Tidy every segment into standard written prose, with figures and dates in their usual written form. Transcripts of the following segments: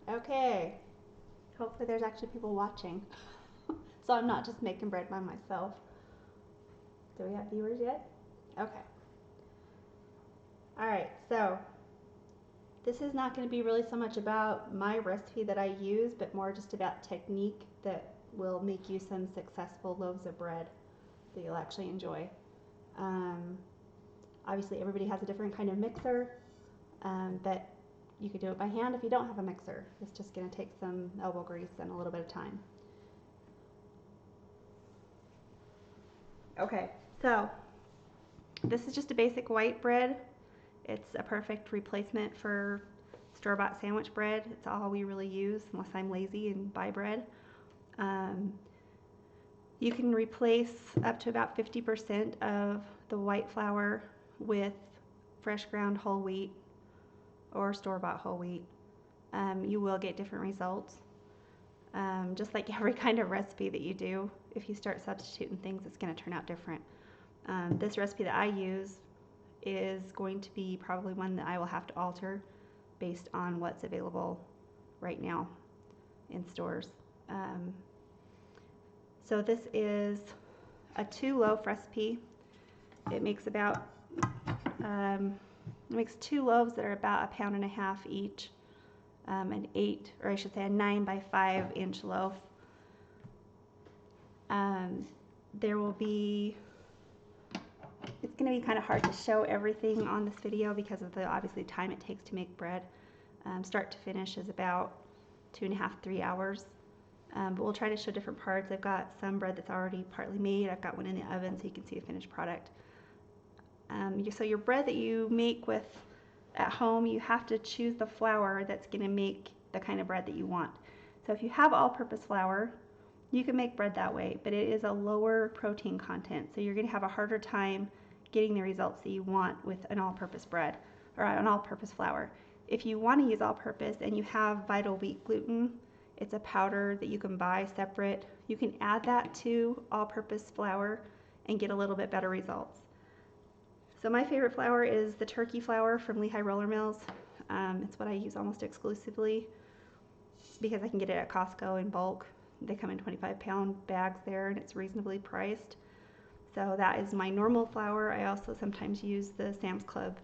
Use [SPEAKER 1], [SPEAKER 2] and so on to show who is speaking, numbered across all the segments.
[SPEAKER 1] Okay, hopefully there's actually people watching. So I'm not just making bread by myself. Do we have viewers yet? Okay. All right, so this is not going to be really so much about my recipe that I use, but more just about technique that will make you some successful loaves of bread that you'll actually enjoy. Um, Obviously, everybody has a different kind of mixer, but you could do it by hand if you don't have a mixer. It's just going to take some elbow grease and a little bit of time. Okay, so this is just a basic white bread. It's a perfect replacement for store-bought sandwich bread. It's all we really use unless I'm lazy and buy bread. Um, you can replace up to about 50% of the white flour with fresh ground whole wheat or store-bought whole wheat. You will get different results. Just like every kind of recipe that you do, if you start substituting things, it's going to turn out different. This recipe that I use is going to be probably one that I will have to alter based on what's available right now in stores. So this is a 2-loaf recipe. It makes about it makes 2 loaves that are about 1.5 pounds each. An 8, or I should say a 9 by 5 inch loaf. There will be, it's going to be kind of hard to show everything on this video because of the obviously time it takes to make bread. Start to finish is about 2.5 to 3 hours. But we'll try to show different parts. I've got some bread that's already partly made. I've got one in the oven so you can see the finished product. So your bread that you make with at home, you have to choose the flour that's going to make the kind of bread that you want. So if you have all-purpose flour, you can make bread that way, but it is a lower protein content, so you're going to have a harder time getting the results that you want with an all-purpose bread or an all-purpose flour. If you want to use all-purpose and you have Vital Wheat gluten, it's a powder that you can buy separate. You can add that to all-purpose flour and get a little bit better results. So my favorite flour is the turkey flour from Lehigh Roller Mills. It's what I use almost exclusively because I can get it at Costco in bulk. They come in 25-pound bags there and it's reasonably priced. So that is my normal flour. I also sometimes use the Sam's Club,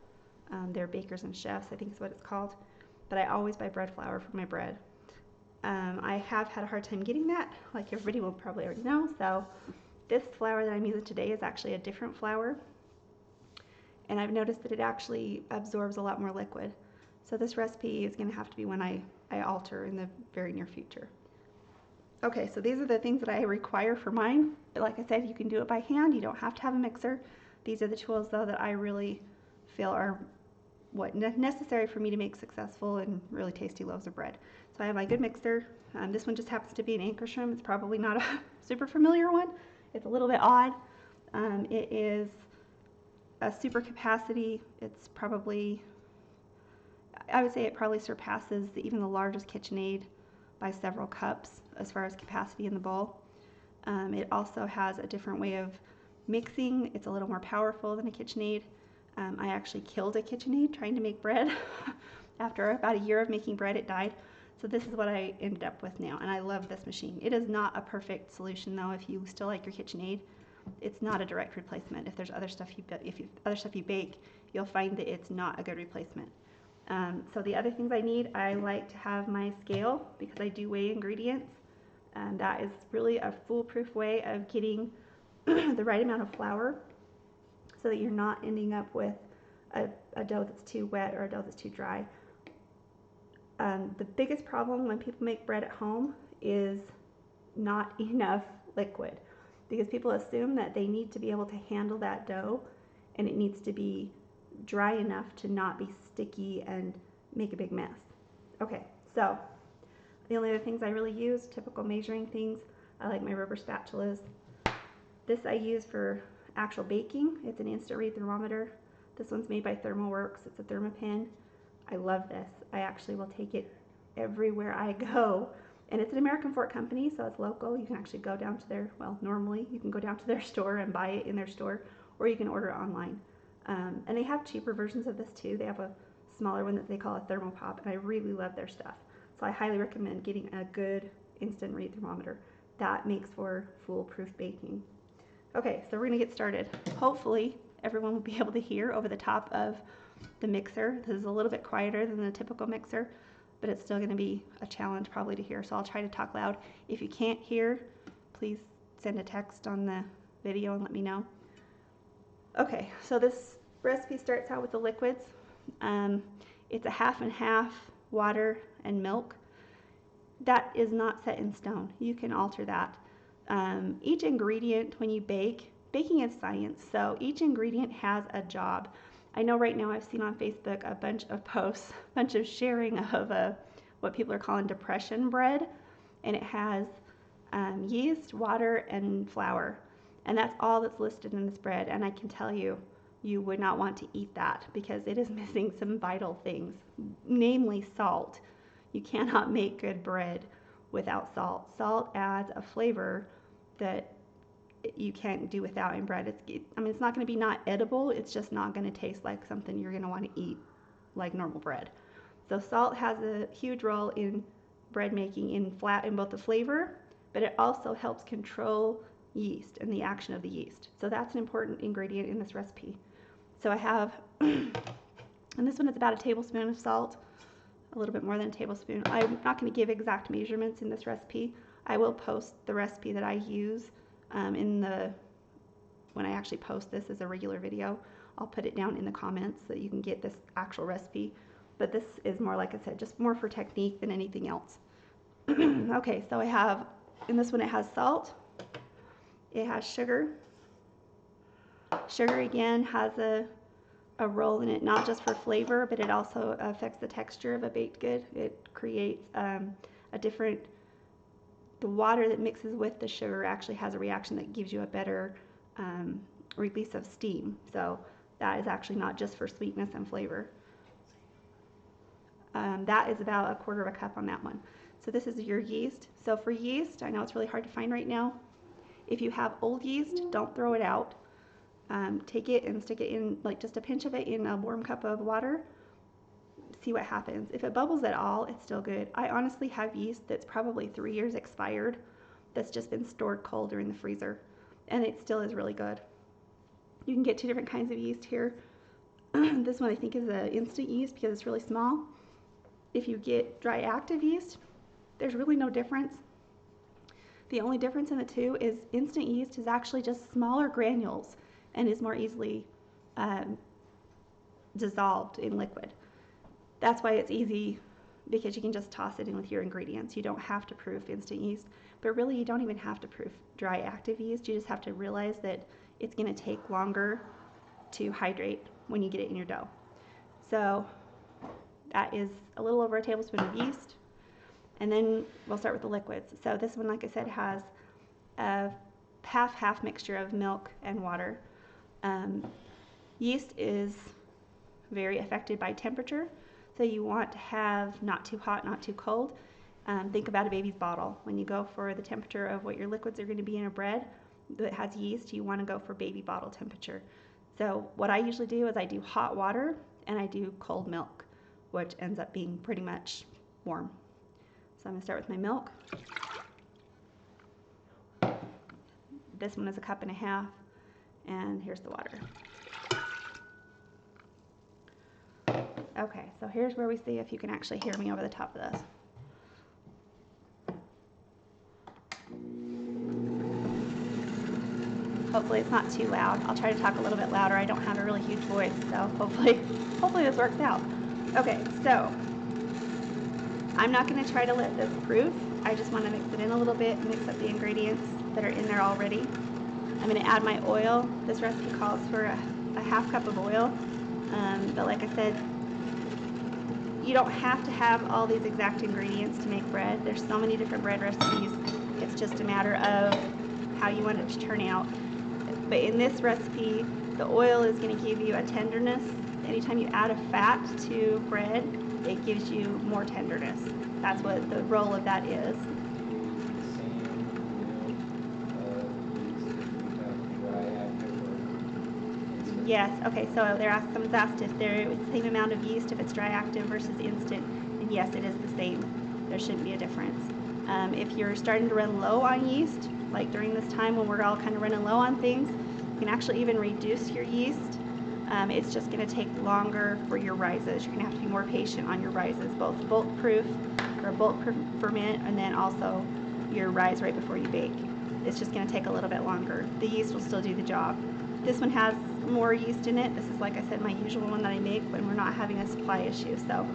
[SPEAKER 1] their Bakers and Chefs, I think is what it's called. But I always buy bread flour for my bread. I have had a hard time getting that, like everybody will probably already know. So this flour that I'm using today is actually a different flour. And I've noticed that it actually absorbs a lot more liquid. So this recipe is going to have to be one I alter in the very near future. Okay, so these are the things that I require for mine. But like I said, you can do it by hand. You don't have to have a mixer. These are the tools, though, that I really feel are what necessary for me to make successful and really tasty loaves of bread. So I have my good mixer. This one just happens to be an Ankerstrom. It's probably not a super familiar one. It's a little bit odd. It is a super capacity. It's probably, I would say it probably surpasses even the largest KitchenAid by several cups as far as capacity in the bowl. It also has a different way of mixing. It's a little more powerful than a KitchenAid. I actually killed a KitchenAid trying to make bread. After about a year of making bread, it died. So this is what I ended up with now, and I love this machine. It is not a perfect solution, though. If you still like your KitchenAid, it's not a direct replacement. If there's other stuff you bake, you'll find that it's not a good replacement. So the other things I need, I like to have my scale because I do weigh ingredients. That is really a foolproof way of getting the right amount of flour so that you're not ending up with a dough that's too wet or a dough that's too dry. The biggest problem when people make bread at home is not enough liquid, because people assume that they need to be able to handle that dough and it needs to be dry enough to not be sticky and make a big mess. Okay, so the only other things I really use, typical measuring things, I like my rubber spatulas. This I use for actual baking. It's an instant read thermometer. This one's made by ThermoWorks. It's a Thermopin. I love this. I actually will take it everywhere I go. And it's an American Fork company, so it's local. You can actually go down to their, well, normally you can go down to their store and buy it in their store, or you can order it online. And they have cheaper versions of this too. They have a smaller one that they call a Thermopop, and I really love their stuff. So I highly recommend getting a good instant read thermometer. That makes for foolproof baking. Okay, so we're gonna get started. Hopefully everyone will be able to hear over the top of the mixer. This is a little bit quieter than the typical mixer, but it's still gonna be a challenge probably to hear. So I'll try to talk loud. If you can't hear, please send a text on the video and let me know. Okay, so this recipe starts out with the liquids. It's a half and half water and milk. That is not set in stone. You can alter that. Each ingredient, when you bake, baking is science, so each ingredient has a job. I know right now I've seen on Facebook a bunch of posts, a bunch of sharing of what people are calling depression bread, and it has yeast, water, and flour, and that's all that's listed in this bread. And I can tell you, you would not want to eat that because it is missing some vital things, namely salt. You cannot make good bread without salt. Salt adds a flavor that you can't do without in bread. I mean, it's not going to be not edible. It's just not going to taste like something you're going to want to eat like normal bread. So salt has a huge role in bread making in both the flavor, but it also helps control yeast and the action of the yeast. So that's an important ingredient in this recipe. So I have, and this one is about a tablespoon of salt, a little bit more than a tablespoon. I'm not going to give exact measurements in this recipe. I will post the recipe that I use when I actually post this as a regular video. I'll put it down in the comments so that you can get this actual recipe. But this is more, like I said, just more for technique than anything else. Okay, so I have, in this one it has salt, it has sugar. Sugar again has a role in it, not just for flavor, but it also affects the texture of a baked good. It creates the water that mixes with the sugar actually has a reaction that gives you a better release of steam. So that is actually not just for sweetness and flavor. That is about a quarter of a cup on that one. So this is your yeast. So for yeast, I know it's really hard to find right now. If you have old yeast, don't throw it out. Take it and stick it in, like just a pinch of it in a warm cup of water. See what happens. If it bubbles at all, it's still good. I honestly have yeast that's probably 3 years expired that's just been stored cold or in the freezer, and it still is really good. You can get 2 different kinds of yeast here. This one I think is an instant yeast because it's really small. If you get dry active yeast, there's really no difference. The only difference in the two is instant yeast is actually just smaller granules and is more easily dissolved in liquid. That's why it's easy, because you can just toss it in with your ingredients. You don't have to proof instant yeast, but really you don't even have to proof dry active yeast. You just have to realize that it's going to take longer to hydrate when you get it in your dough. So that is a little over a tablespoon of yeast. And then we'll start with the liquids. So this one, like I said, has a half-half mixture of milk and water. Yeast is very affected by temperature, so you want to have not too hot, not too cold. Think about a baby's bottle. When you go for the temperature of what your liquids are going to be in a bread that has yeast, you want to go for baby bottle temperature. So what I usually do is I do hot water and I do cold milk, which ends up being pretty much warm. So I'm going to start with my milk. This one is a cup and a half, and here's the water. Okay, so here's where we see if you can actually hear me over the top of this. Hopefully it's not too loud. I'll try to talk a little bit louder. I don't have a really huge voice, so hopefully this works out. Okay, so I'm not going to try to let this proof. I just want to mix it in a little bit, mix up the ingredients that are in there already. I'm going to add my oil. This recipe calls for a half cup of oil, but like I said, you don't have to have all these exact ingredients to make bread. There's so many different bread recipes. It's just a matter of how you want it to turn out. But in this recipe, the oil is going to give you a tenderness. Anytime you add a fat to bread, it gives you more tenderness. That's what the role of that is. Yes, okay, so someone's asked if there is the same amount of yeast if it's dry active versus instant, and yes, it is the same. there shouldn't be a difference. If you're starting to run low on yeast, like during this time when we're all kind of running low on things, you can actually even reduce your yeast. It's just going to take longer for your rises. You're going to have to be more patient on your rises, both bulk-proof or bulk-proof ferment, and then also your rise right before you bake. It's just going to take a little bit longer. The yeast will still do the job. This one has more yeast in it. This is, like I said, my usual one that I make when we're not having a supply issue. So,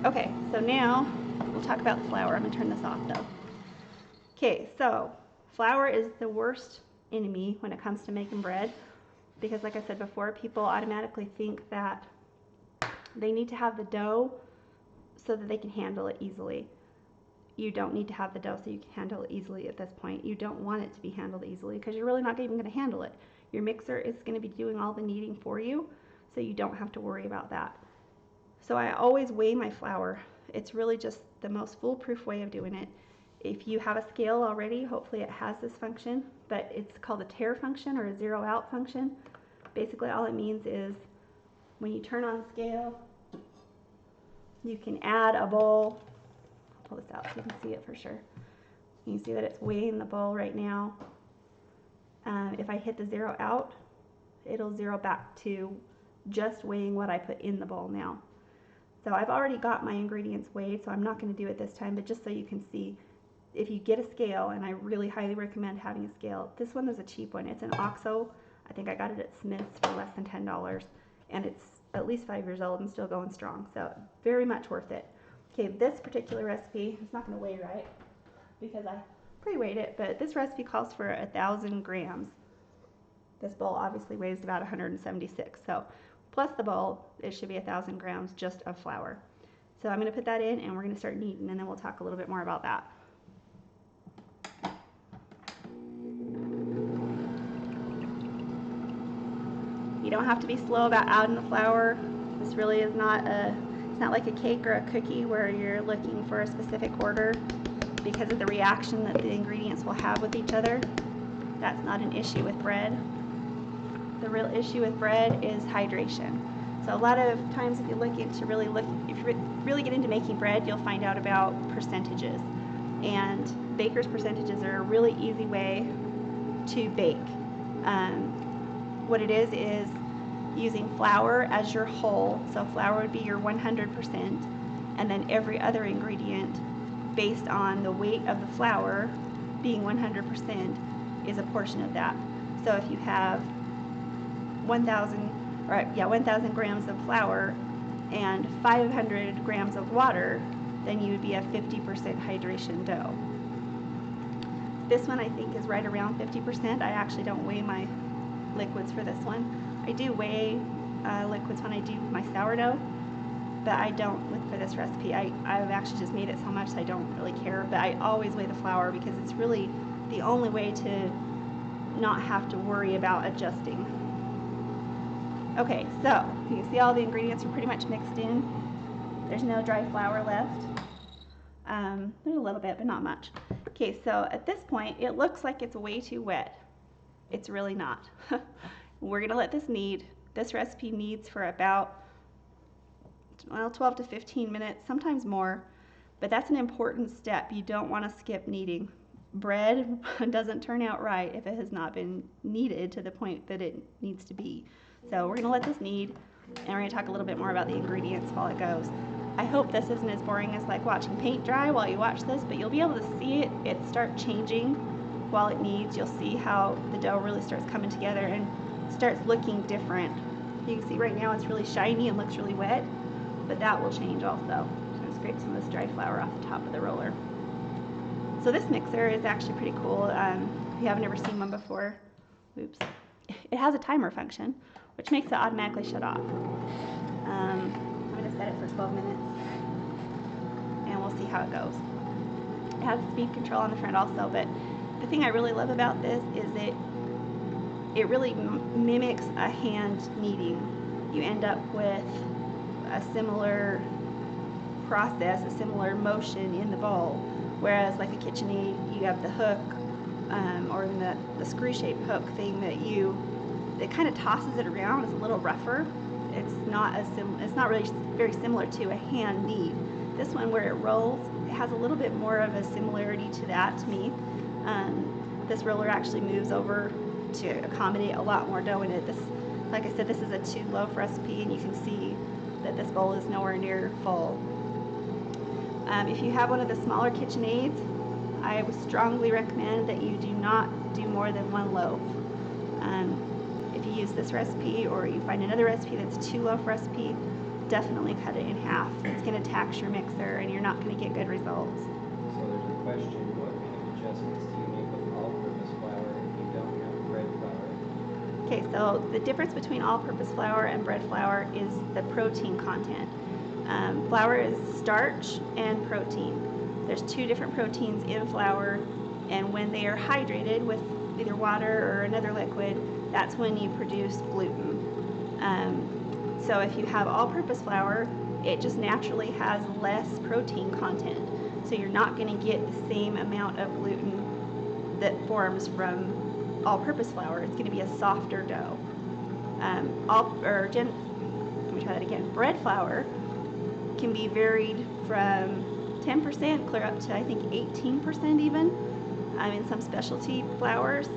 [SPEAKER 1] okay, so now we'll talk about the flour. I'm going to turn this off though. Okay, so flour is the worst enemy when it comes to making bread, because like I said before, people automatically think that they need to have the dough so that they can handle it easily. You don't need to have the dough so you can handle it easily at this point. You don't want it to be handled easily because you're really not even going to handle it. Your mixer is going to be doing all the kneading for you, so you don't have to worry about that. So I always weigh my flour. It's really just the most foolproof way of doing it. If you have a scale already, hopefully it has this function, but it's called a tare function or a zero out function. Basically all it means is when you turn on the scale, you can add a bowl. I'll pull this out so you can see it for sure. You can see that it's weighing the bowl right now. If I hit the zero out, it'll zero back to just weighing what I put in the bowl now. So I've already got my ingredients weighed, so I'm not going to do it this time, but just so you can see, if you get a scale, and I really highly recommend having a scale. This one is a cheap one. It's an OXO. I think I got it at Smith's for less than $10, and it's at least 5 years old and still going strong, so very much worth it. Okay, this particular recipe, it's not going to weigh right because I pre-weighed it, but this recipe calls for 1,000 grams. This bowl obviously weighs about 176, so plus the bowl, it should be 1,000 grams just of flour. So I'm going to put that in and we're going to start kneading, and then we'll talk a little bit more about that. You don't have to be slow about adding the flour. This really is not it's not like a cake or a cookie where you're looking for a specific order because of the reaction that the ingredients will have with each other. That's not an issue with bread. The real issue with bread is hydration. So a lot of times if you really get into making bread, you'll find out about percentages. And baker's percentages are a really easy way to bake. What it is using flour as your whole. So flour would be your 100%, and then every other ingredient based on the weight of the flour being 100% is a portion of that. So if you have 1,000 grams of flour and 500 grams of water, then you would be a 50% hydration dough. This one I think is right around 50%. I actually don't weigh my liquids for this one. I do weigh liquids when I do my sourdough, but I don't for this recipe. I've actually just made it so much so I don't really care, but I always weigh the flour because it's really the only way to not have to worry about adjusting. Okay, so you can see all the ingredients are pretty much mixed in. There's no dry flour left. There's a little bit, but not much. Okay, so at this point, it looks like it's way too wet. It's really not. We're gonna let this knead. This recipe kneads for about 12 to 15 minutes, sometimes more, but that's an important step. You don't want to skip kneading. Bread doesn't turn out right if it has not been kneaded to the point that it needs to be. So we're gonna let this knead, and we're gonna talk a little bit more about the ingredients while it goes. I hope this isn't as boring as like watching paint dry while you watch this, but you'll be able to see it start changing while it kneads. You'll see how the dough really starts coming together and starts looking different. You can see right now it's really shiny and looks really wet, but that will change also. I'm going to scrape some of this dry flour off the top of the roller. So this mixer is actually pretty cool. If you haven't ever seen one before, oops, it has a timer function, which makes it automatically shut off. I'm going to set it for 12 minutes, and we'll see how it goes. It has speed control on the front also, but the thing I really love about this is it really mimics a hand kneading. You end up with a similar process, a similar motion in the bowl, whereas like a KitchenAid, you have the hook or the screw-shaped hook thing that kind of tosses it around. It's a little rougher. It's not really very similar to a hand knead. This one, where it rolls, it has a little bit more of a similarity to that to me. This roller actually moves over to accommodate a lot more dough in it. This, like I said, this is a 2-loaf recipe, and you can see that this bowl is nowhere near full. If you have one of the smaller KitchenAids, I would strongly recommend that you do not do more than 1 loaf. If you use this recipe or you find another recipe that's a 2-loaf recipe, definitely cut it in half. It's going to tax your mixer and you're not going to get good results.
[SPEAKER 2] So there's a question, what kind of adjustments do you make with all-purpose flour if you don't have bread flour?
[SPEAKER 1] Okay, so the difference between all-purpose flour and bread flour is the protein content. Flour is starch and protein. There's 2 different proteins in flour, and when they are hydrated with either water or another liquid, that's when you produce gluten. So if you have all-purpose flour, it just naturally has less protein content. So you're not going to get the same amount of gluten that forms from all-purpose flour. It's going to be a softer dough. Let me try that again. Bread flour can be varied from 10% clear up to I think 18% even in some specialty flours.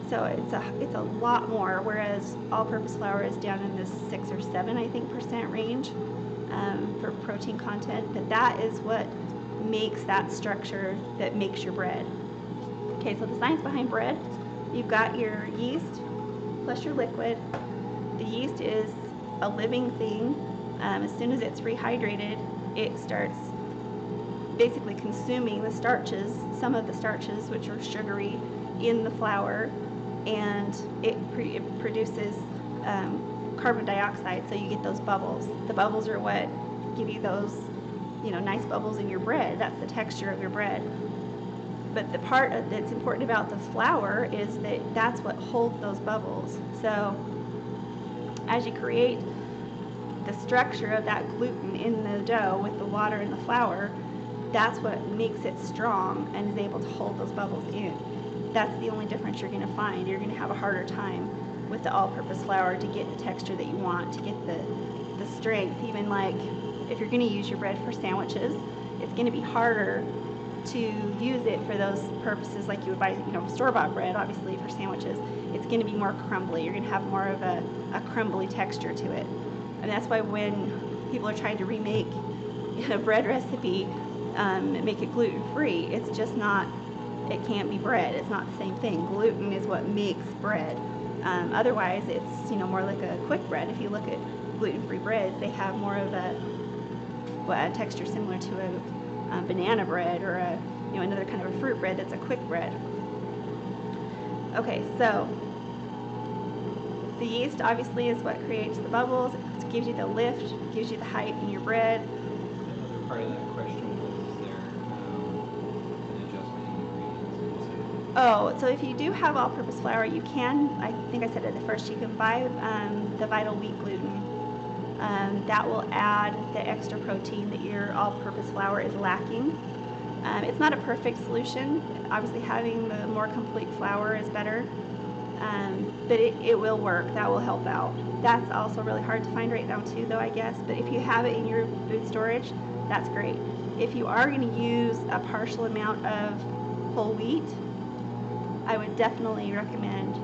[SPEAKER 1] So it's a lot more, whereas all-purpose flour is down in this 6 or 7 I think percent range for protein content. But that is what makes that structure that makes your bread. Okay, so the science behind bread: you've got your yeast plus your liquid. The yeast is a living thing. As soon as it's rehydrated, it starts basically consuming the starches, some of the starches which are sugary, in the flour, and it produces carbon dioxide, so you get those bubbles. The bubbles are what give you those, nice bubbles in your bread. That's the texture of your bread. But the part that's important about the flour is that that's what holds those bubbles. So as you create the structure of that gluten in the dough with the water and the flour, that's what makes it strong and is able to hold those bubbles in. That's the only difference you're going to find. You're going to have a harder time with the all-purpose flour to get the texture that you want, to get the strength. Even like if you're going to use your bread for sandwiches, it's going to be harder to use it for those purposes like you would buy, store-bought bread, obviously, for sandwiches. It's going to be more crumbly. You're going to have more of a crumbly texture to it. And that's why when people are trying to remake a bread recipe and make it gluten-free, it's just not, it can't be bread. It's not the same thing. Gluten is what makes bread. Otherwise, it's more like a quick bread. If you look at gluten-free breads, they have more of a texture similar to a banana bread or another kind of a fruit bread that's a quick bread. Okay, so the yeast obviously is what creates the bubbles. It gives you the lift, gives you the height in your bread.
[SPEAKER 2] Another part of that question was, is there an adjustment in ingredients?
[SPEAKER 1] Oh, so if you do have all-purpose flour, you can, I think I said it at first, you can buy the Vital Wheat gluten. That will add the extra protein that your all-purpose flour is lacking. It's not a perfect solution. Obviously, having the more complete flour is better, but it will work. That will help out. That's also really hard to find right now too, though, I guess. But if you have it in your food storage, that's great. If you are going to use a partial amount of whole wheat, I would definitely recommend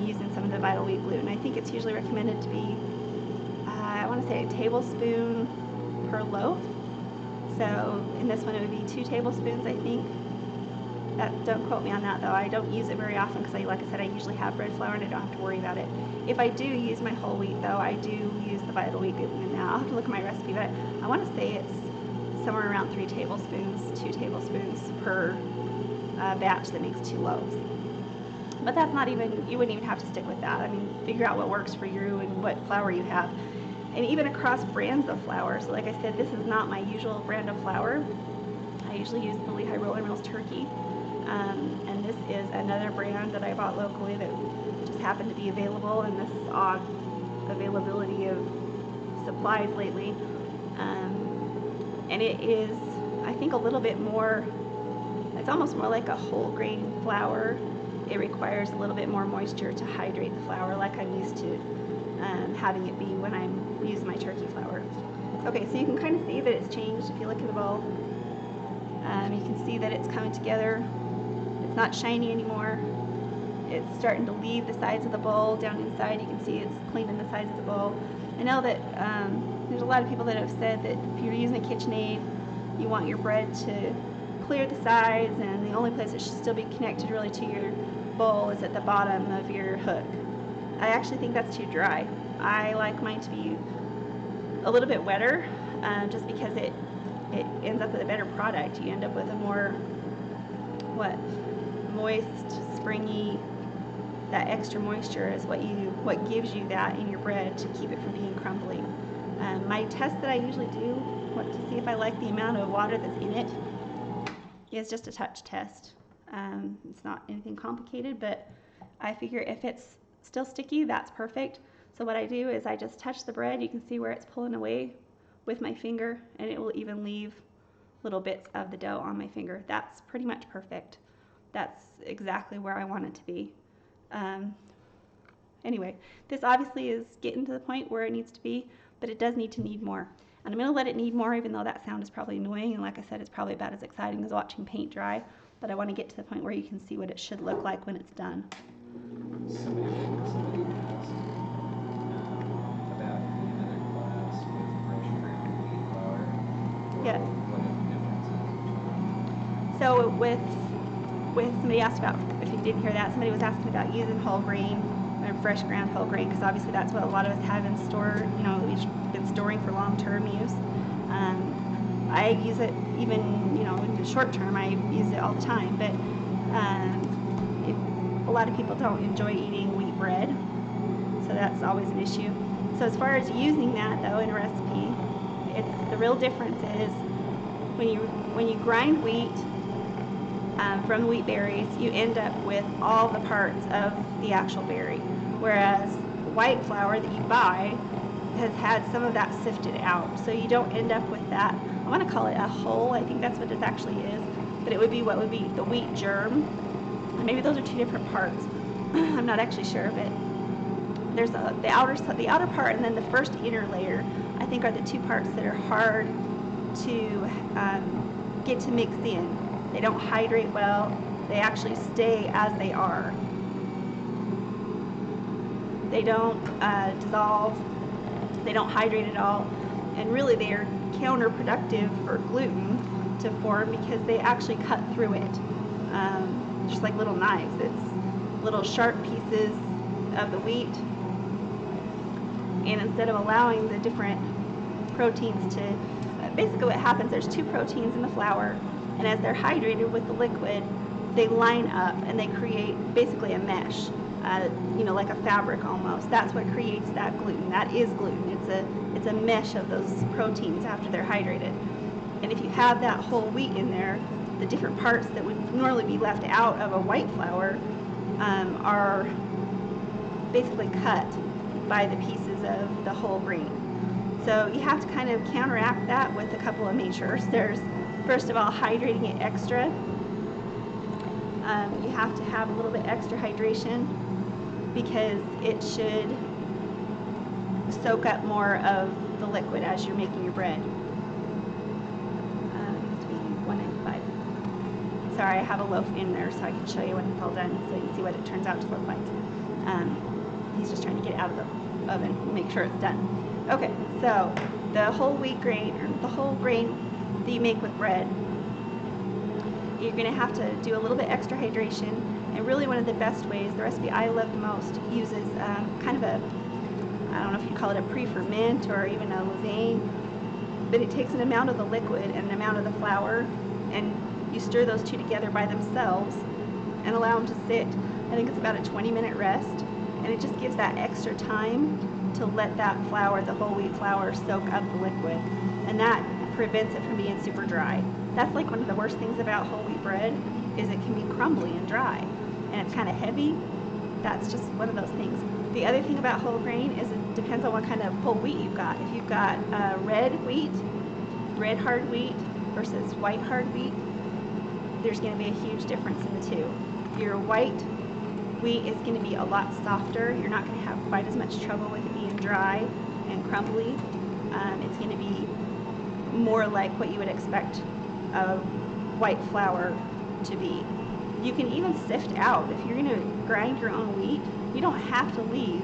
[SPEAKER 1] using some of the Vital Wheat gluten. I think it's usually recommended to be, I want to say, a tablespoon per loaf. So in this one it would be 2 tablespoons, I think. Don't quote me on that, though. I don't use it very often because, like I said, I usually have bread flour and I don't have to worry about it. If I do use my whole wheat, though, I do use the Vital Wheat gluten in that. I'll have to look at my recipe, but I want to say it's somewhere around 3 tablespoons, 2 tablespoons per batch that makes 2 loaves. But that's not even, you wouldn't even have to stick with that. I mean, figure out what works for you and what flour you have. And even across brands of flour. So like I said, this is not my usual brand of flour. I usually use the Lehigh Roller Mills Turkey. And this is another brand that I bought locally that just happened to be available in this odd availability of supplies lately. And it is, I think, a little bit more, it's almost more like a whole grain flour. It requires a little bit more moisture to hydrate the flour, like I'm used to having it be when I'm using my turkey flour. Okay, so you can kind of see that it's changed if you look at the bowl. You can see that it's coming together. It's not shiny anymore. It's starting to leave the sides of the bowl down inside. You can see it's cleaning the sides of the bowl. I know that there's a lot of people that have said that if you're using a KitchenAid, you want your bread to clear the sides, and the only place it should still be connected really to your bowl is at the bottom of your hook. I actually think that's too dry. I like mine to be a little bit wetter, just because it ends up with a better product. You end up with a more moist, springy. That extra moisture is what gives you that in your bread to keep it from being crumbly. My test that I usually do to see if I like the amount of water that's in it is just a touch test. It's not anything complicated, but I figure if it's still sticky, that's perfect. So what I do is I just touch the bread. You can see where it's pulling away with my finger, and it will even leave little bits of the dough on my finger. That's pretty much perfect. That's exactly where I want it to be. Anyway, this obviously is getting to the point where it needs to be, but it does need more. And I'm going to let it need more, even though that sound is probably annoying, and like I said, it's probably about as exciting as watching paint dry, but I want to get to the point where you can see what it should look like when it's done.
[SPEAKER 2] Somebody asked about in another class with fresh ground wheat flour.
[SPEAKER 1] Yes.
[SPEAKER 2] What are the differences?
[SPEAKER 1] So with somebody asked about, if you didn't hear that, somebody was asking about using whole grain or fresh ground whole grain, because obviously that's what a lot of us have in store. You know, we've been storing for long-term use. I use it even, in the short term. I use it all the time, but a lot of people don't enjoy eating wheat bread, so that's always an issue. So as far as using that though in a recipe, the real difference is when you grind wheat from the wheat berries, you end up with all the parts of the actual berry, whereas white flour that you buy has had some of that sifted out, so you don't end up with that. I want to call it a hull. I think that's what it actually is, but it would be what would be the wheat germ. Maybe those are two different parts. I'm not actually sure, but there's the outer part, and then the first inner layer, I think, are the two parts that are hard to get to mix in. They don't hydrate well. They actually stay as they are. They don't dissolve. They don't hydrate at all. And really, they are counterproductive for gluten to form because they actually cut through it, just like little knives. It's little sharp pieces of the wheat. And instead of allowing the different proteins to, basically what happens, there's two proteins in the flour, and as they're hydrated with the liquid, they line up and they create basically a mesh, like a fabric almost. That's what creates that gluten. That is gluten. It's a mesh of those proteins after they're hydrated. And if you have that whole wheat in there, the different parts that would normally be left out of a white flour are basically cut by the pieces of the whole grain. So you have to kind of counteract that with a couple of measures. There's, first of all, hydrating it extra. You have to have a little bit extra hydration because it should soak up more of the liquid as you're making your bread. It's 195. Sorry, I have a loaf in there so I can show you when it's all done so you can see what it turns out to look like. He's just trying to get it out of the oven and make sure it's done. Okay, so the whole wheat grain, or the whole grain that you make with bread, you're going to have to do a little bit extra hydration. And really one of the best ways, the recipe I love the most, uses kind of a, I don't know if you call it a pre-ferment or even a levain, but it takes an amount of the liquid and an amount of the flour, and you stir those two together by themselves and allow them to sit. I think it's about a 20-minute rest, and it just gives that extra time to let that flour, the whole wheat flour, soak up the liquid, and that prevents it from being super dry. That's like one of the worst things about whole wheat bread, is it can be crumbly and dry, and it's kind of heavy. That's just one of those things. The other thing about whole grain is it depends on what kind of whole wheat you've got. If you've got red wheat, red hard wheat versus white hard wheat, there's going to be a huge difference in the two. Your white wheat is going to be a lot softer. You're not going to have quite as much trouble with it being dry and crumbly. It's going to be more like what you would expect a white flour to be. You can even sift out, if you're going to grind your own wheat, you don't have to leave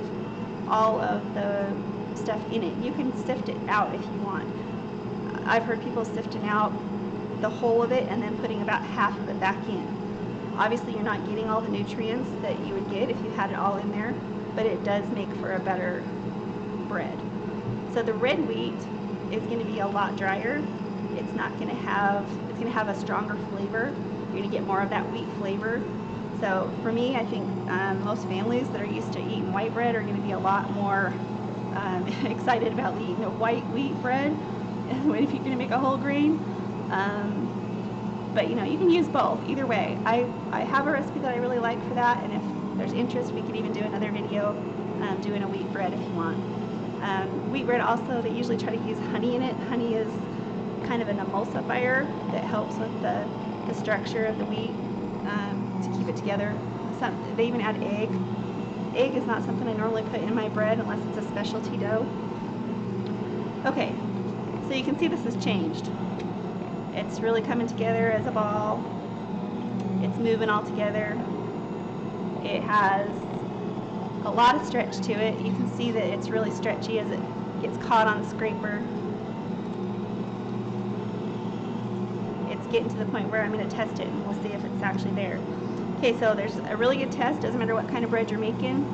[SPEAKER 1] all of the stuff in it. You can sift it out if you want. I've heard people sifting out the whole of it and then putting about half of it back in. Obviously you're not getting all the nutrients that you would get if you had it all in there, but it does make for a better bread. So the red wheat is going to be a lot drier. It's going to have a stronger flavor. You're going to get more of that wheat flavor. So for me, I think most families that are used to eating white bread are going to be a lot more excited about eating a white wheat bread if you're going to make a whole grain. But you know, you can use both. Either way, I have a recipe that I really like for that, and if there's interest, we could even do another video doing a wheat bread if you want. Wheat bread also, they usually try to use honey in it. Honey is kind of an emulsifier that helps with the structure of the wheat to keep it together. They even add egg. Egg is not something I normally put in my bread unless it's a specialty dough. Okay, so you can see this has changed. It's really coming together as a ball. It's moving all together. It has a lot of stretch to it. You can see that it's really stretchy as it gets caught on the scraper. It's getting to the point where I'm going to test it and we'll see if it's actually there. Okay, so there's a really good test, doesn't matter what kind of bread you're making,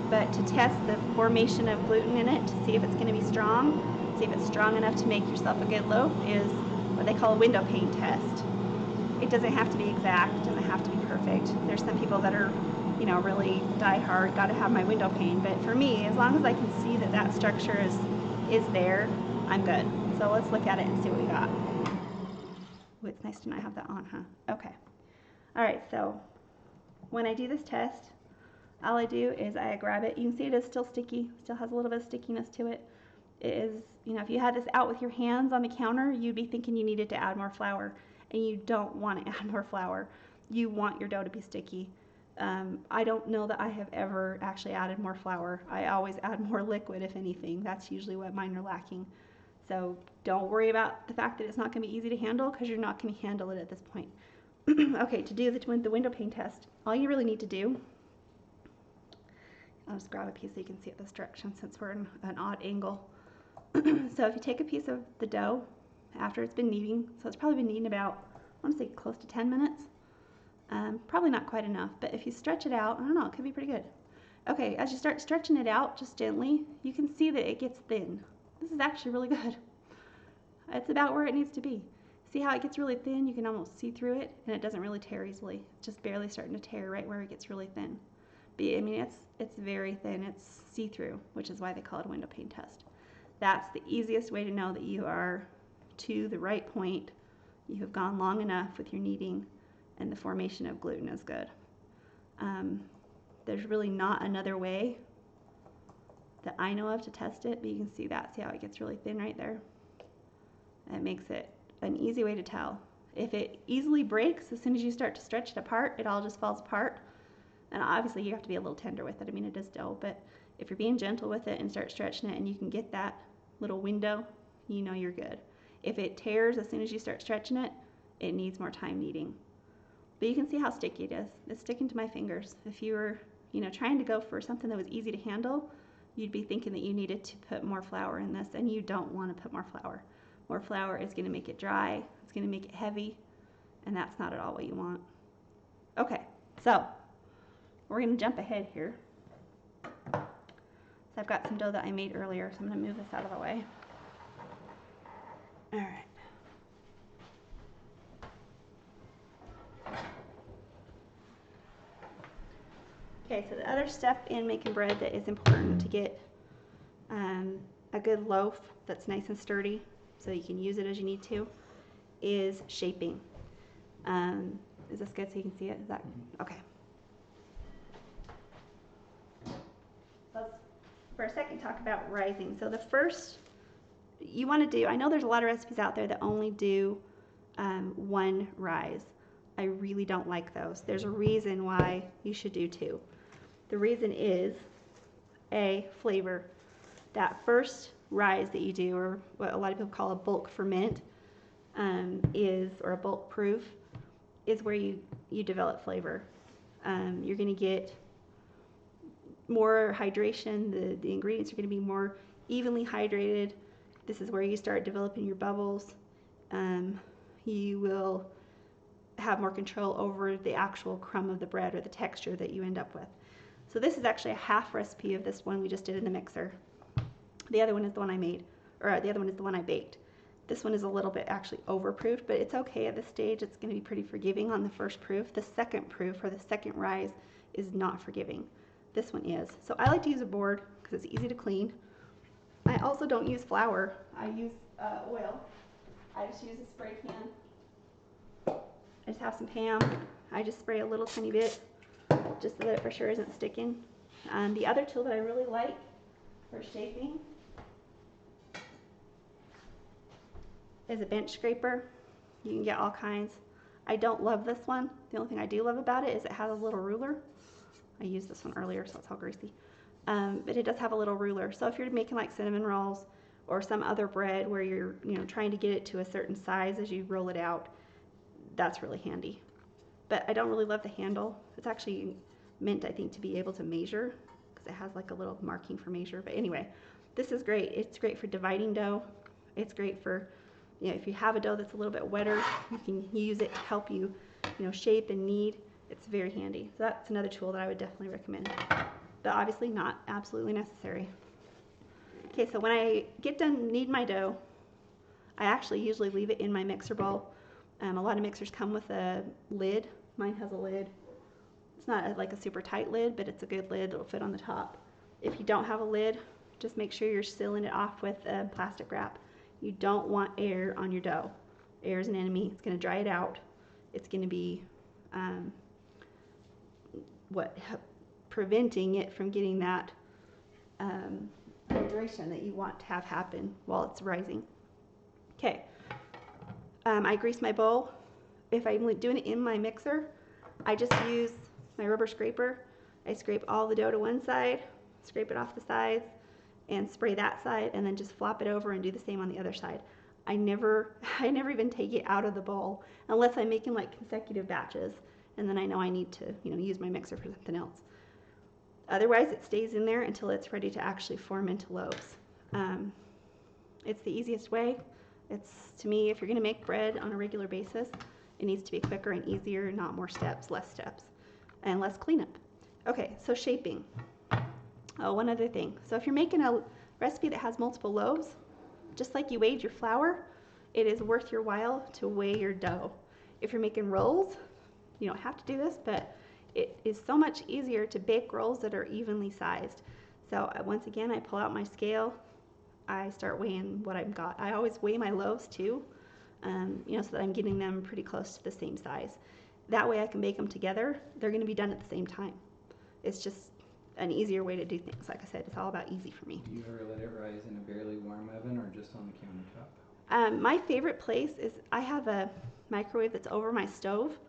[SPEAKER 1] but to test the formation of gluten in it, to see if it's going to be strong, see if it's strong enough to make yourself a good loaf, is what they call a window pane test. It doesn't have to be exact, it doesn't have to be perfect. There's some people that are, you know, really die hard, got to have my window pane, but for me, as long as I can see that that structure is there, I'm good. So let's look at it and see what we got. Ooh, it's nice to not have that on, huh? Okay. All right, so when I do this test, all I do is I grab it. You can see it is still sticky, still has a little bit of stickiness to it. It is, you know, if you had this out with your hands on the counter, you'd be thinking you needed to add more flour, and you don't want to add more flour. You want your dough to be sticky. I don't know that I have ever actually added more flour. I always add more liquid, if anything. That's usually what mine are lacking. So don't worry about the fact that it's not going to be easy to handle, because you're not going to handle it at this point. Okay, to do the window pane test, all you really need to do, I'll just grab a piece so you can see it this direction since we're in an odd angle. So if you take a piece of the dough after it's been kneading, so it's probably been kneading about, I want to say close to 10 minutes. Probably not quite enough, but if you stretch it out, I don't know, it could be pretty good. Okay, as you start stretching it out just gently, you can see that it gets thin. This is actually really good. It's about where it needs to be. See how it gets really thin? You can almost see through it, and it doesn't really tear easily. It's just barely starting to tear right where it gets really thin. But, I mean, it's very thin. It's see-through, which is why they call it a window pane test. That's the easiest way to know that you are to the right point. You have gone long enough with your kneading, and the formation of gluten is good. There's really not another way that I know of to test it, but you can see that. See how it gets really thin right there? That makes it an easy way to tell. If it easily breaks, as soon as you start to stretch it apart, it all just falls apart. And obviously you have to be a little tender with it. I mean, it is dough, but if you're being gentle with it and start stretching it and you can get that little window, you know you're good. If it tears as soon as you start stretching it, it needs more time kneading. But you can see how sticky it is. It's sticking to my fingers. If you were, you know, trying to go for something that was easy to handle, you'd be thinking that you needed to put more flour in this, and you don't want to put more flour. More flour is going to make it dry, it's going to make it heavy, and that's not at all what you want. Okay, so we're going to jump ahead here. So I've got some dough that I made earlier, so I'm going to move this out of the way. All right. Okay, so the other step in making bread that is important to get a good loaf that's nice and sturdy so you can use it as you need to is shaping. Is this good so you can see it? Is that okay? Let's for a second talk about rising. So the first you want to do, I know there's a lot of recipes out there that only do one rise. I really don't like those. There's a reason why you should do two. The reason is flavor. That first rise that you do, or what a lot of people call a bulk ferment, or a bulk proof, is where you develop flavor. You're going to get more hydration. The ingredients are going to be more evenly hydrated. This is where you start developing your bubbles. You will have more control over the actual crumb of the bread or the texture that you end up with. So this is actually a half recipe of this one we just did in the mixer. The other one is the one I made, or the other one is the one I baked. This one is a little bit actually overproofed, but it's okay at this stage. It's going to be pretty forgiving on the first proof. The second proof, or the second rise, is not forgiving. This one is. So I like to use a board because it's easy to clean. I also don't use flour. I use oil. I just use a spray can. I just have some Pam. I just spray a little tiny bit just so that it for sure isn't sticking. The other tool that I really like for shaping is a bench scraper. You can get all kinds. I don't love this one. The only thing I do love about it is it has a little ruler. I used this one earlier, so it's all greasy. But it does have a little ruler. So if you're making like cinnamon rolls or some other bread where you're trying to get it to a certain size as you roll it out, that's really handy. But I don't really love the handle. It's actually meant, I think, to be able to measure because it has like a little marking for measure. But anyway, this is great. It's great for dividing dough. It's great for, if you have a dough that's a little bit wetter, you can use it to help you, shape and knead. It's very handy. So that's another tool that I would definitely recommend. But obviously not absolutely necessary. Okay, so when I get done kneading my dough, I actually usually leave it in my mixer bowl. A lot of mixers come with a lid. Mine has a lid. It's not like a super tight lid, but it's a good lid that'll fit on the top. If you don't have a lid, just make sure you're sealing it off with plastic wrap. You don't want air on your dough. Air is an enemy. It's going to dry it out. It's going to be preventing it from getting that hydration that you want to have happen while it's rising. Okay. I grease my bowl. If I'm doing it in my mixer, I just use my rubber scraper. I scrape all the dough to one side, scrape it off the sides, and spray that side, and then just flop it over and do the same on the other side. I never even take it out of the bowl unless I'm making like consecutive batches, and then I know I need to use my mixer for something else. Otherwise, it stays in there until it's ready to actually form into loaves. It's the easiest way. To me, if you're going to make bread on a regular basis, it needs to be quicker and easier, not more steps, less steps, and less cleanup. Okay, so shaping. Oh, one other thing. So if you're making a recipe that has multiple loaves, just like you weighed your flour, it is worth your while to weigh your dough. If you're making rolls, you don't have to do this, but it is so much easier to bake rolls that are evenly sized. So once again, I pull out my scale. I start weighing what I've got. I always weigh my loaves too, so that I'm getting them pretty close to the same size. That way I can bake them together. They're going to be done at the same time. It's just an easier way to do things. Like I said, it's all about easy for me.
[SPEAKER 2] Do you ever let it rise in a barely warm oven or just on the countertop?
[SPEAKER 1] My favorite place is I have a microwave that's over my stove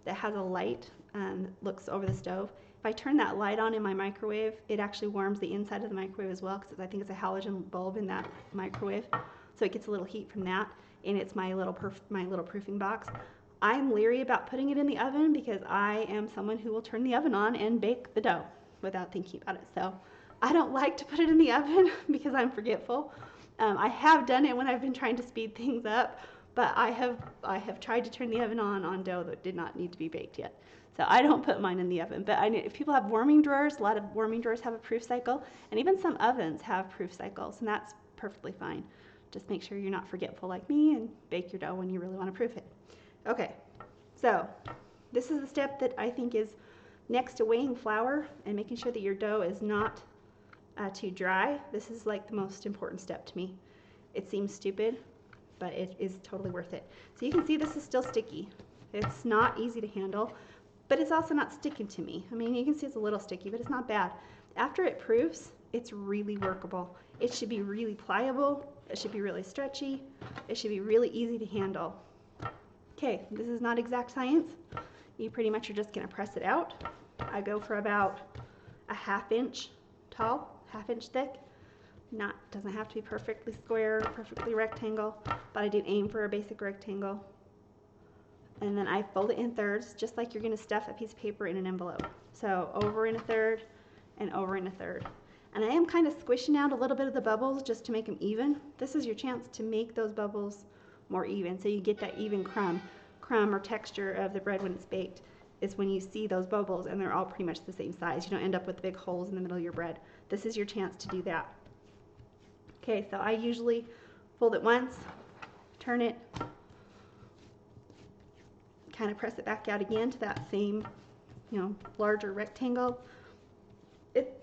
[SPEAKER 1] that has a light that looks over the stove. If I turn that light on in my microwave, it actually warms the inside of the microwave as well because I think it's a halogen bulb in that microwave. So it gets a little heat from that, and it's my little proofing box. I'm leery about putting it in the oven because I am someone who will turn the oven on and bake the dough without thinking about it. So I don't like to put it in the oven because I'm forgetful. I have done it when I've been trying to speed things up, but I have tried to turn the oven on dough that did not need to be baked yet. So I don't put mine in the oven. But if people have warming drawers, a lot of warming drawers have a proof cycle, and even some ovens have proof cycles, and that's perfectly fine. Just make sure you're not forgetful like me and bake your dough when you really want to proof it. Okay, so this is the step that I think is next to weighing flour and making sure that your dough is not too dry. This is like the most important step to me. It seems stupid, but it is totally worth it. So you can see this is still sticky. It's not easy to handle, but it's also not sticking to me. I mean, you can see it's a little sticky, but it's not bad. After it proofs, it's really workable. It should be really pliable. It should be really stretchy. It should be really easy to handle. Okay, this is not exact science. You pretty much are just gonna press it out. I go for about a 1/2 inch tall, 1/2 inch thick. Doesn't have to be perfectly square, perfectly rectangle, but I do aim for a basic rectangle. And then I fold it in thirds, just like you're gonna stuff a piece of paper in an envelope. So over in a third and over in a third. And I am kind of squishing out a little bit of the bubbles just to make them even. This is your chance to make those bubbles more even, so you get that even crumb or texture of the bread when it's baked. Is when you see those bubbles and they're all pretty much the same size. You don't end up with big holes in the middle of your bread. This is your chance to do that. Okay, so I usually fold it once, turn it, kind of press it back out again to that same, larger rectangle.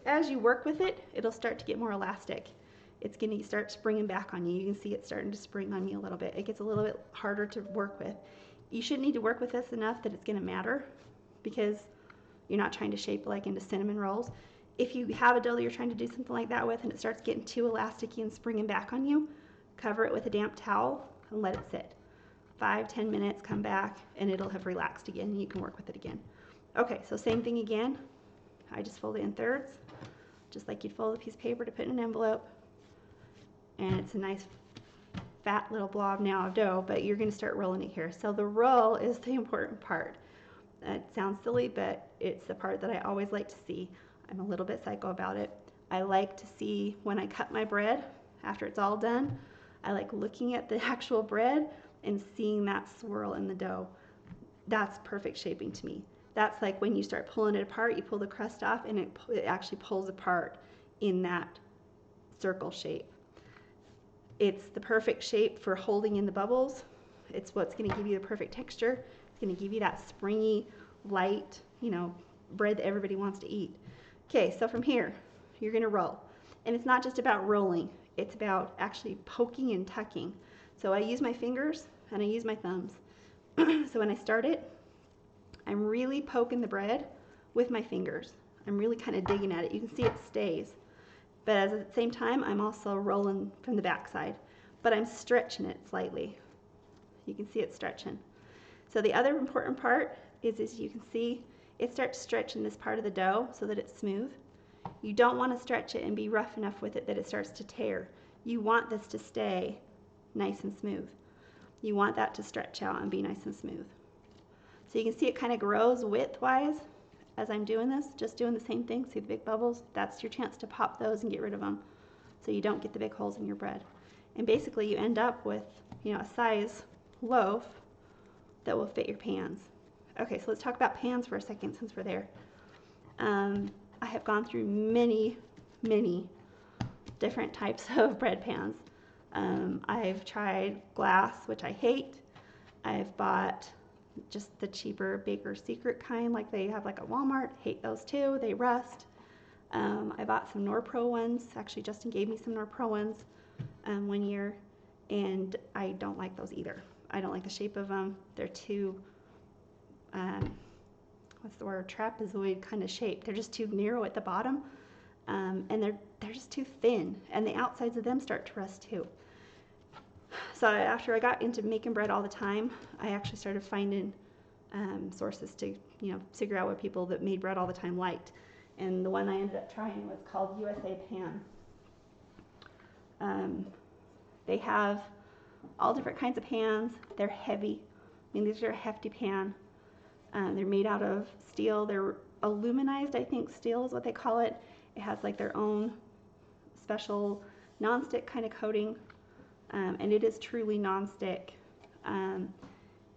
[SPEAKER 1] As you work with it, it'll start to get more elastic. It's going to start springing back on you. You can see it starting to spring on me a little bit. It gets a little bit harder to work with. You shouldn't need to work with this enough that it's going to matter, because you're not trying to shape like into cinnamon rolls. If you have a dough that you're trying to do something like that with and it starts getting too elasticy and springing back on you, cover it with a damp towel and let it sit. 5-10 minutes, come back, and it'll have relaxed again and you can work with it again. Okay, so same thing again. I just fold it in thirds, just like you'd fold a piece of paper to put in an envelope. And it's a nice fat little blob now of dough, but you're going to start rolling it here. So the roll is the important part. It sounds silly, but it's the part that I always like to see. I'm a little bit psycho about it. I like to see when I cut my bread, after it's all done, I like looking at the actual bread and seeing that swirl in the dough. That's perfect shaping to me. That's like when you start pulling it apart, you pull the crust off and it actually pulls apart in that circle shape. It's the perfect shape for holding in the bubbles. It's what's going to give you the perfect texture. It's going to give you that springy, light, bread that everybody wants to eat. Okay, so from here, you're going to roll. And it's not just about rolling. It's about actually poking and tucking. So I use my fingers and I use my thumbs. So when I start it, I'm really poking the bread with my fingers. I'm really kind of digging at it. You can see it stays. But at the same time, I'm also rolling from the back side. But I'm stretching it slightly. You can see it stretching. So the other important part is you can see it starts stretching this part of the dough so that it's smooth. You don't want to stretch it and be rough enough with it that it starts to tear. You want this to stay nice and smooth. You want that to stretch out and be nice and smooth. So you can see it kind of grows width-wise as I'm doing this, just doing the same thing. See the big bubbles? That's your chance to pop those and get rid of them so you don't get the big holes in your bread. And basically you end up with, a size loaf that will fit your pans. Okay, so let's talk about pans for a second since we're there. I have gone through many different types of bread pans. I've tried glass, which I hate. I've bought just the cheaper Baker's Secret kind, like they have like at Walmart. Hate those too. They rust. I bought some Norpro ones. Actually, Justin gave me some Norpro ones one year, and I don't like those either. I don't like the shape of them. They're too, what's the word, trapezoid kind of shape. They're just too narrow at the bottom, and they're just too thin, and the outsides of them start to rust too. So after I got into making bread all the time, I actually started finding sources to, figure out what people that made bread all the time liked. And the one I ended up trying was called USA Pan. They have all different kinds of pans. They're heavy. These are a hefty pan. They're made out of steel. They're aluminized, I think steel is what they call it. It has like their own special nonstick kind of coating. And it is truly nonstick.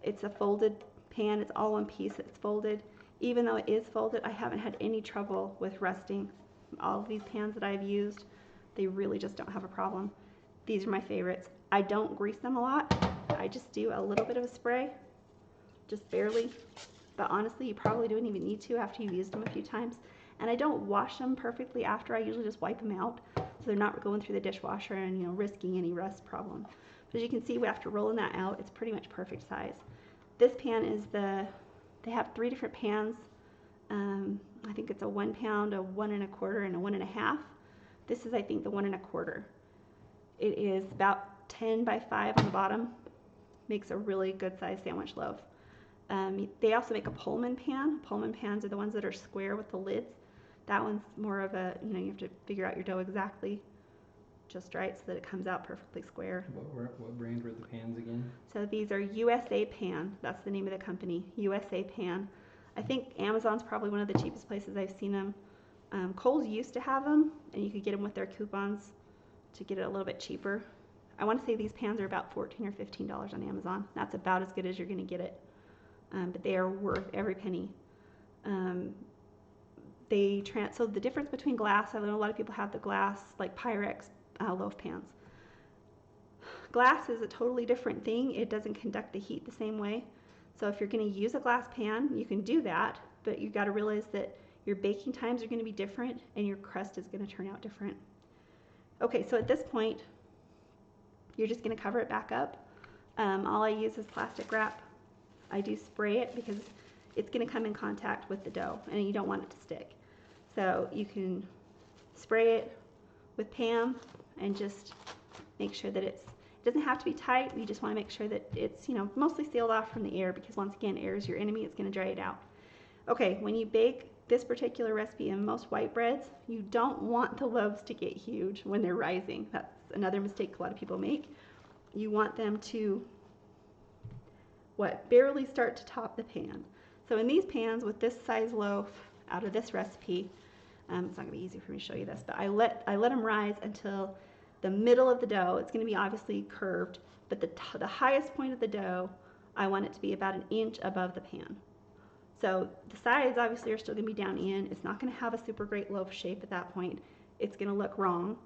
[SPEAKER 1] It's a folded pan. It's all one piece. It's folded. Even though it is folded, I haven't had any trouble with rusting. All of these pans that I've used, they really just don't have a problem. These are my favorites. I don't grease them a lot. I just do a little bit of a spray, just barely. But honestly, you probably don't even need to after you've used them a few times. And I don't wash them perfectly after. I usually just wipe them out so they're not going through the dishwasher and risking any rust problem. But as you can see, after rolling that out, it's pretty much perfect size. This pan is they have 3 different pans. I think it's a 1 pound, a 1 1/4, and a 1 1/2. This is, I think, the 1 1/4. It is about 10 by 5 on the bottom. Makes a really good sized sandwich loaf. They also make a Pullman pan. Pullman pans are the ones that are square with the lids. That one's more of a, you have to figure out your dough exactly just right so that it comes out perfectly square.
[SPEAKER 2] What brand were the pans again?
[SPEAKER 1] So these are USA Pan. That's the name of the company, USA Pan. I think Amazon's probably one of the cheapest places I've seen them. Kohl's used to have them, and you could get them with their coupons to get it a little bit cheaper. I want to say these pans are about $14 or $15 on Amazon. That's about as good as you're going to get it, but they are worth every penny. So the difference between glass, I know a lot of people have the glass like Pyrex loaf pans. Glass is a totally different thing. It doesn't conduct the heat the same way. So if you're going to use a glass pan, you can do that, but you've got to realize that your baking times are going to be different and your crust is going to turn out different. Okay, so at this point, you're just going to cover it back up. All I use is plastic wrap. I do spray it because it's going to come in contact with the dough and you don't want it to stick. So you can spray it with Pam and just make sure that it doesn't have to be tight. You just want to make sure that it's, mostly sealed off from the air, because once again, air is your enemy. It's going to dry it out. Okay, when you bake this particular recipe in most white breads, you don't want the loaves to get huge when they're rising. That's another mistake a lot of people make. You want them to barely start to top the pan. So in these pans with this size loaf out of this recipe, it's not going to be easy for me to show you this, but I let them rise until the middle of the dough. It's going to be obviously curved, but the highest point of the dough, I want it to be about 1 inch above the pan. So the sides obviously are still going to be down in. It's not going to have a super great loaf shape at that point. It's going to look wrong.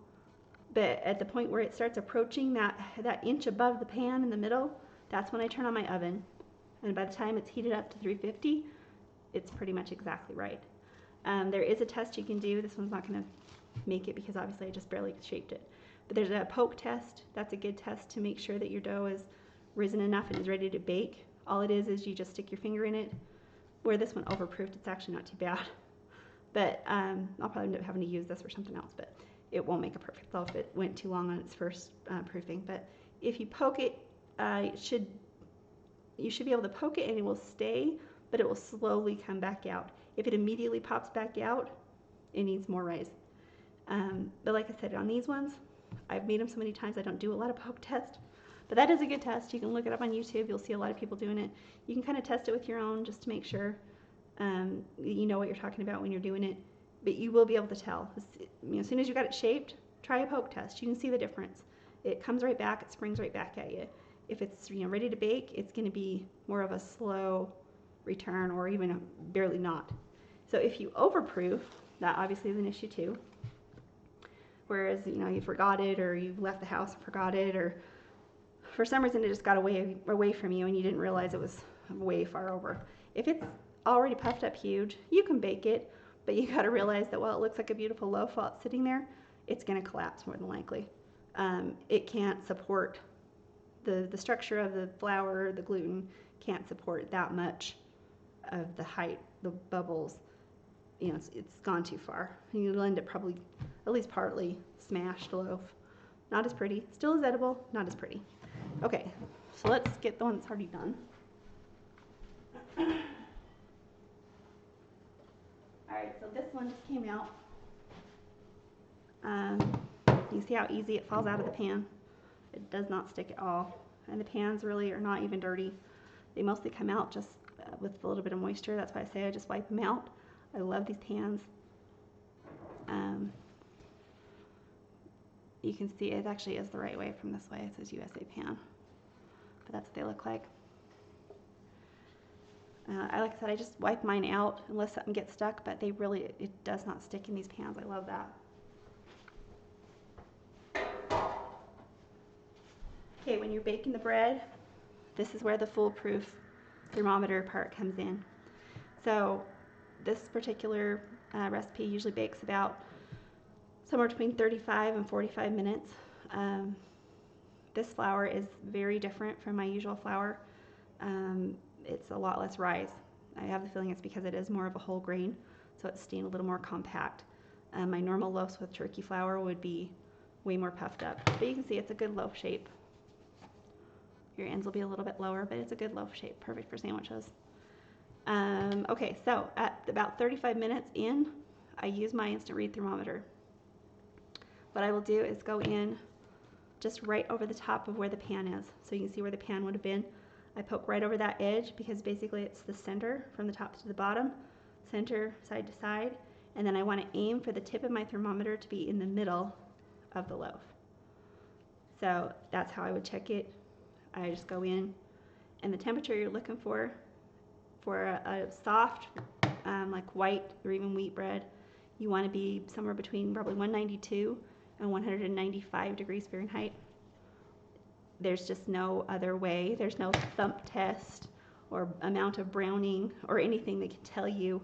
[SPEAKER 1] But at the point where it starts approaching that inch above the pan in the middle, that's when I turn on my oven. And by the time it's heated up to 350, it's pretty much exactly right. There is a test you can do. This one's not going to make it because obviously I just barely shaped it. But there's a poke test. That's a good test to make sure that your dough is risen enough and is ready to bake. All it is you just stick your finger in it. Where this one overproofed, it's actually not too bad. But I'll probably end up having to use this or something else. But it won't make a perfect loaf if it went too long on its first proofing. But if you poke it, you should be able to poke it and it will stay, but it will slowly come back out. If it immediately pops back out, it needs more rise. But like I said, on these ones, I've made them so many times I don't do a lot of poke test. But that is a good test. You can look it up on YouTube. You'll see a lot of people doing it. You can kind of test it with your own just to make sure you know what you're talking about when you're doing it. But you will be able to tell. As soon as you got it shaped, try a poke test. You can see the difference. It comes right back. It springs right back at you. If it's ready to bake, it's going to be more of a slow return, or even barely not. So if you overproof, that obviously is an issue too. Whereas you forgot it, or you left the house and forgot it, or for some reason it just got away from you and you didn't realize it was way far over. If it's already puffed up huge, you can bake it, but you got to realize that while it looks like a beautiful loaf while it's sitting there, it's going to collapse more than likely. It can't support the structure of the flour, the gluten can't support that much of the height, the bubbles. It's gone too far. You'll end up probably at least partly smashed loaf. Not as pretty. Still is edible, not as pretty. Okay, so let's get the one that's already done. Alright, so this one just came out. You see how easy it falls out of the pan? It does not stick at all. And the pans really are not even dirty. They mostly come out just with a little bit of moisture. That's why I say I just wipe them out. I love these pans. You can see it actually is the right way from this way. It says USA Pan. But that's what they look like. Like I said, I just wipe mine out unless something gets stuck, but it does not stick in these pans. I love that. Okay, when you're baking the bread, this is where the foolproof thermometer part comes in. So this particular recipe usually bakes about somewhere between 35 and 45 minutes. This flour is very different from my usual flour. It's a lot less rise. I have the feeling it's because it is more of a whole grain, so it's staying a little more compact. My normal loaves with turkey flour would be way more puffed up. But you can see it's a good loaf shape. Your ends will be a little bit lower, but it's a good loaf shape, perfect for sandwiches. Okay, so at about 35 minutes in, I use my instant read thermometer. what I will do is go in just right over the top of where the pan is. So you can see where the pan would have been. I poke right over that edge because basically it's the center from the top to the bottom, center, side to side. And then I want to aim for the tip of my thermometer to be in the middle of the loaf. So that's how I would check it. I just go in, and the temperature you're looking for a soft, like white or even wheat bread, you want to be somewhere between probably 192 and 195 degrees Fahrenheit. There's just no other way. There's no thump test or amount of browning or anything that can tell you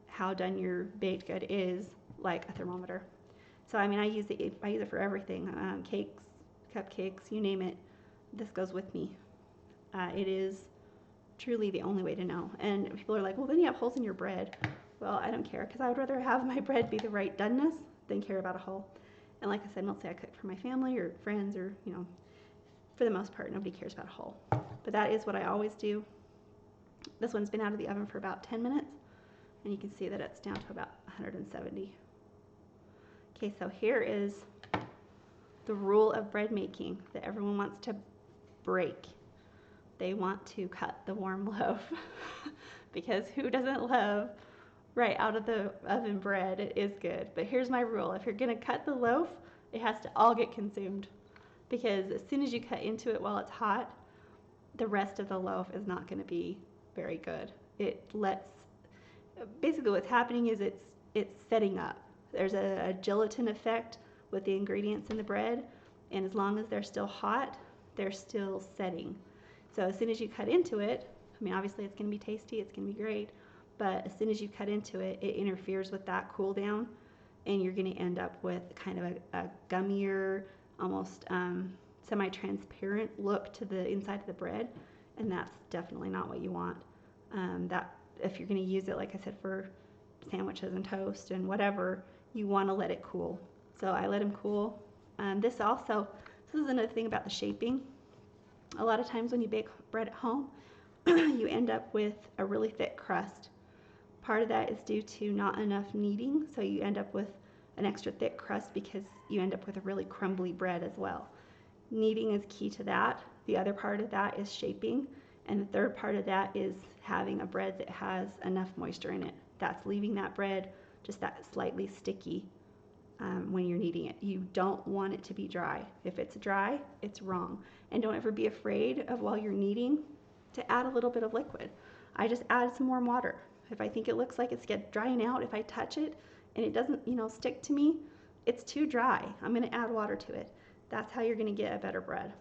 [SPEAKER 1] how done your baked good is like a thermometer. So I mean, I use it for everything, cakes, cupcakes, you name it. This goes with me. It is truly the only way to know. And people are like, well, then you have holes in your bread. Well, I don't care, because I would rather have my bread be the right doneness than care about a hole. And like I said, mostly I cook for my family or friends, or, you know, for the most part, nobody cares about a hole. But that is what I always do. This one's been out of the oven for about 10 minutes, and you can see that it's down to about 170. Okay, so here is the rule of bread making that everyone wants to break. They want to cut the warm loaf because who doesn't love right out of the oven bread? It is good. But here's my rule. If you're going to cut the loaf, it has to all get consumed, because as soon as you cut into it while it's hot, the rest of the loaf is not going to be very good. Basically what's happening is it's setting up. There's a gelatin effect with the ingredients in the bread, and as long as they're still hot, they're still setting. So as soon as you cut into it, I mean, obviously it's going to be tasty, it's going to be great, but as soon as you cut into it, it interferes with that cool down, and you're going to end up with kind of a gummier, almost semi-transparent look to the inside of the bread, and that's definitely not what you want. That if you're going to use it, like I said, for sandwiches and toast and whatever, you want to let it cool. So I let them cool. This is another thing about the shaping. A lot of times when you bake bread at home, you end up with a really thick crust. Part of that is due to not enough kneading, so you end up with an extra thick crust because you end up with a really crumbly bread as well. Kneading is key to that. The other part of that is shaping, and the third part of that is having a bread that has enough moisture in it. That's leaving that bread just that slightly sticky when you're kneading it. You don't want it to be dry. If it's dry, it's wrong. And don't ever be afraid of, while you're kneading, to add a little bit of liquid. I just add some warm water. If I think it looks like it's drying out, if I touch it and it doesn't, stick to me, it's too dry. I'm going to add water to it. That's how you're going to get a better bread.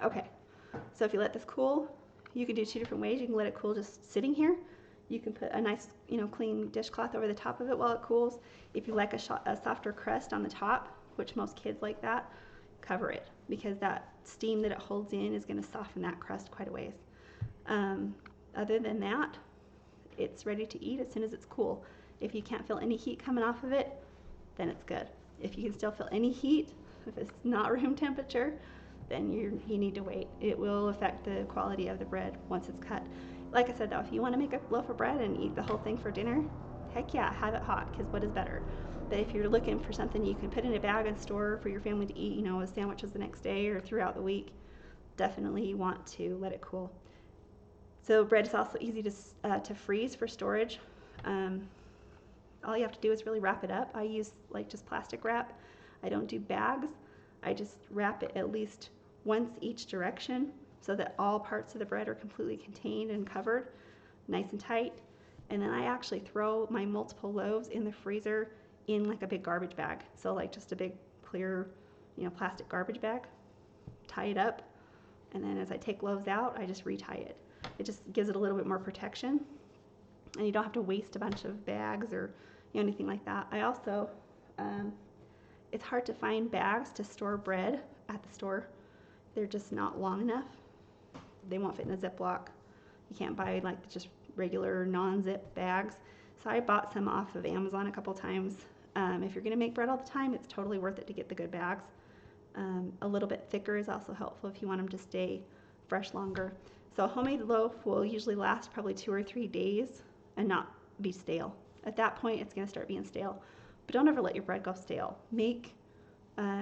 [SPEAKER 1] Okay, so if you let this cool, you can do two different ways. You can let it cool just sitting here. You can put a nice, clean dishcloth over the top of it while it cools. If you like a softer crust on the top, which most kids like that, cover it, because that steam that it holds in is going to soften that crust quite a ways. Other than that, it's ready to eat as soon as it's cool. If you can't feel any heat coming off of it, then it's good. If you can still feel any heat, if it's not room temperature, then you need to wait. It will affect the quality of the bread once it's cut. Like I said though, if you want to make a loaf of bread and eat the whole thing for dinner, heck yeah, have it hot, because what is better? But if you're looking for something you can put in a bag and store for your family to eat, as sandwiches the next day or throughout the week, definitely you want to let it cool. So bread is also easy to freeze for storage. All you have to do is really wrap it up. I use just plastic wrap. I don't do bags. I just wrap it at least once each direction so that all parts of the bread are completely contained and covered, nice and tight. And then I actually throw my multiple loaves in the freezer in a big garbage bag. So just a big clear, plastic garbage bag, tie it up, and then as I take loaves out, I just retie it. It just gives it a little bit more protection, and you don't have to waste a bunch of bags or anything like that. I also, it's hard to find bags to store bread at the store. They're just not long enough. They won't fit in a Ziploc. You can't buy just regular non-zip bags. So I bought some off of Amazon a couple times. If you're gonna make bread all the time, it's totally worth it to get the good bags. A little bit thicker is also helpful if you want them to stay fresh longer. So a homemade loaf will usually last probably 2 or 3 days and not be stale. At that point, it's gonna start being stale. but don't ever let your bread go stale. Make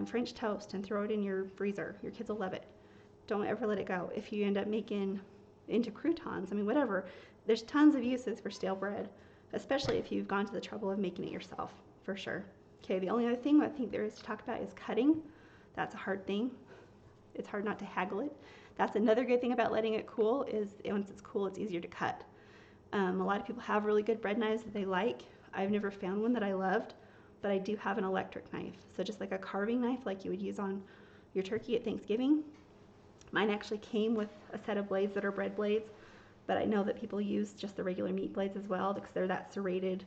[SPEAKER 1] French toast and throw it in your freezer. Your kids will love it. Don't ever let it go. If you end up making into croutons, I mean, whatever, there's tons of uses for stale bread, especially if you've gone to the trouble of making it yourself, for sure. Okay, the only other thing I think there is to talk about is cutting. That's a hard thing. It's hard not to haggle it. That's another good thing about letting it cool is once it's cool, it's easier to cut. A lot of people have really good bread knives that they like. I've never found one that I loved, but I do have an electric knife. So just like a carving knife like you would use on your turkey at Thanksgiving. Mine actually came with a set of blades that are bread blades, but I know that people use just the regular meat blades as well because they're that serrated,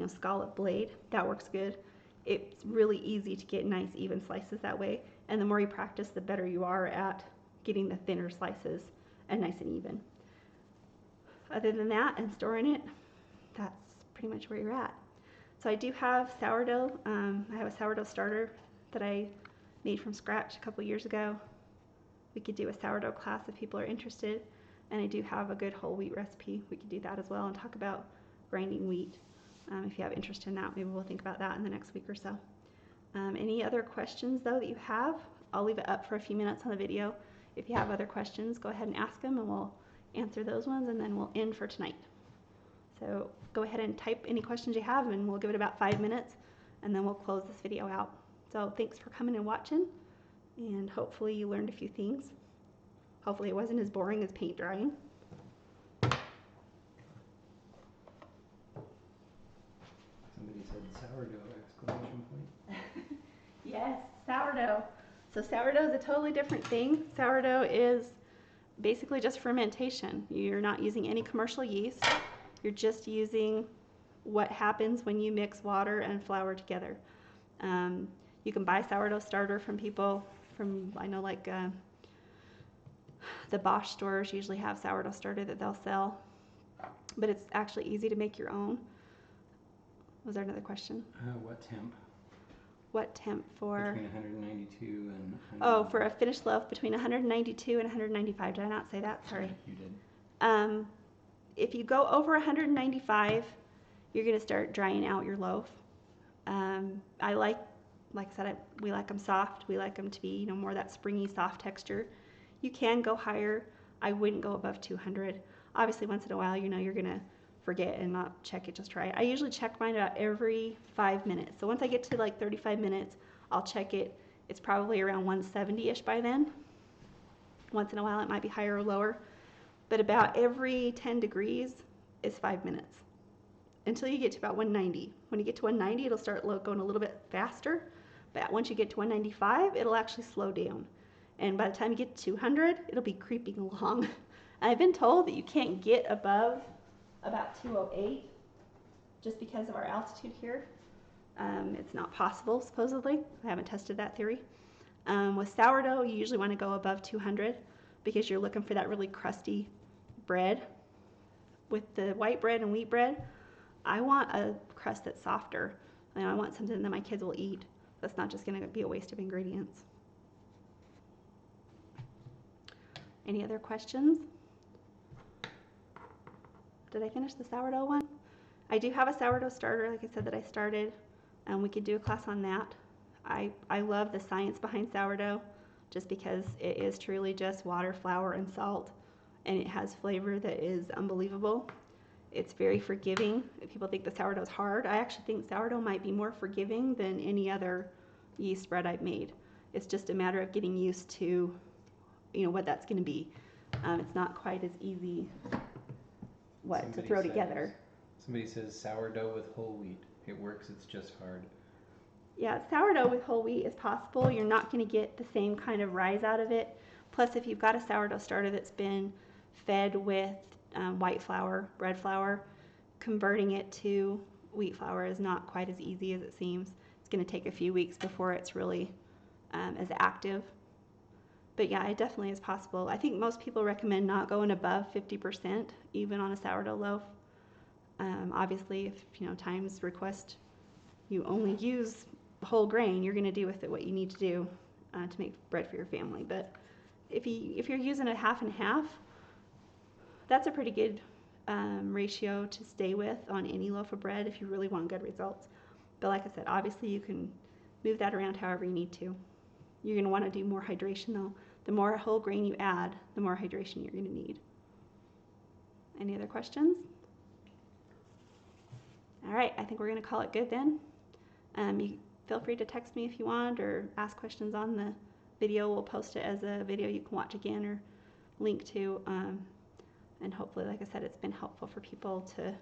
[SPEAKER 1] scallop blade. That works good. It's really easy to get nice even slices that way, and the more you practice, the better you are at getting the thinner slices and nice and even. Other than that and storing it, that's pretty much where you're at. So I do have sourdough. I have a sourdough starter that I made from scratch a couple years ago. We could do a sourdough class if people are interested. And I do have a good whole wheat recipe. We could do that as well and talk about grinding wheat. If you have interest in that, maybe we'll think about that in the next week or so. Any other questions though that you have? I'll leave it up for a few minutes on the video. If you have other questions, go ahead and ask them and we'll answer those ones and then we'll end for tonight. So go ahead and type any questions you have and we'll give it about 5 minutes and then we'll close this video out. So thanks for coming and watching, and hopefully you learned a few things. Hopefully it wasn't as boring as paint drying.
[SPEAKER 2] Somebody said sourdough, exclamation point.
[SPEAKER 1] Yes, sourdough. So sourdough is a totally different thing. Sourdough is basically just fermentation. You're not using any commercial yeast. You're just using what happens when you mix water and flour together. You can buy sourdough starter from people I know like the Bosch stores usually have sourdough starter that they'll sell, but it's actually easy to make your own. Was there another question?
[SPEAKER 2] What temp?
[SPEAKER 1] What temp for?
[SPEAKER 2] Between 192 and 100.
[SPEAKER 1] Oh, for a finished loaf between 192 and 195. Did I not say that? Sorry.
[SPEAKER 2] You did.
[SPEAKER 1] If you go over 195, you're going to start drying out your loaf. Like I said, we like them soft. We like them to be, more that springy, soft texture. You can go higher. I wouldn't go above 200. Obviously, once in a while, you're going to forget and not check it, just try it. I usually check mine about every 5 minutes. So once I get to like 35 minutes, I'll check it. It's probably around 170-ish by then. Once in a while, it might be higher or lower. But about every 10 degrees is 5 minutes until you get to about 190. When you get to 190, it'll start going a little bit faster. But once you get to 195, it'll actually slow down. And by the time you get to 200, it'll be creeping along. I've been told that you can't get above about 208 just because of our altitude here. It's not possible, supposedly. I haven't tested that theory. With sourdough, you usually want to go above 200 because you're looking for that really crusty bread. With the white bread and wheat bread, I want a crust that's softer. And I want something that my kids will eat. That's not just going to be a waste of ingredients. Any other questions? Did I finish the sourdough one? I do have a sourdough starter, like I said, that I started, and we could do a class on that. I love the science behind sourdough just because it is truly just water, flour, and salt, and it has flavor that is unbelievable. It's very forgiving. If people think the sourdough's hard, I actually think sourdough might be more forgiving than any other yeast bread I've made. It's just a matter of getting used to, what that's going to be. It's not quite as easy to throw together.
[SPEAKER 2] Somebody says sourdough with whole wheat. It works, it's just hard.
[SPEAKER 1] Yeah, sourdough with whole wheat is possible. You're not going to get the same kind of rise out of it. Plus, if you've got a sourdough starter that's been fed with white flour, bread flour, converting it to wheat flour is not quite as easy as it seems. It's going to take a few weeks before it's really as active. But yeah, it definitely is possible. I think most people recommend not going above 50% even on a sourdough loaf. Obviously, if times request you only use whole grain, you're going to do with it what you need to do to make bread for your family. But if you're using a half and half, that's a pretty good ratio to stay with on any loaf of bread if you really want good results. But like I said, obviously you can move that around however you need to. You're going to want to do more hydration though. The more whole grain you add, the more hydration you're going to need. Any other questions? All right, I think we're going to call it good then. You feel free to text me if you want or ask questions on the video. We'll post it as a video you can watch again or link to. And hopefully, like I said, it's been helpful for people to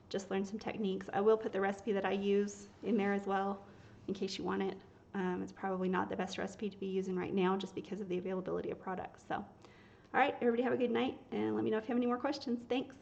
[SPEAKER 1] just learn some techniques. I will put the recipe that I use in there as well in case you want it. It's probably not the best recipe to be using right now just because of the availability of products. So, all right, everybody have a good night and let me know if you have any more questions. Thanks.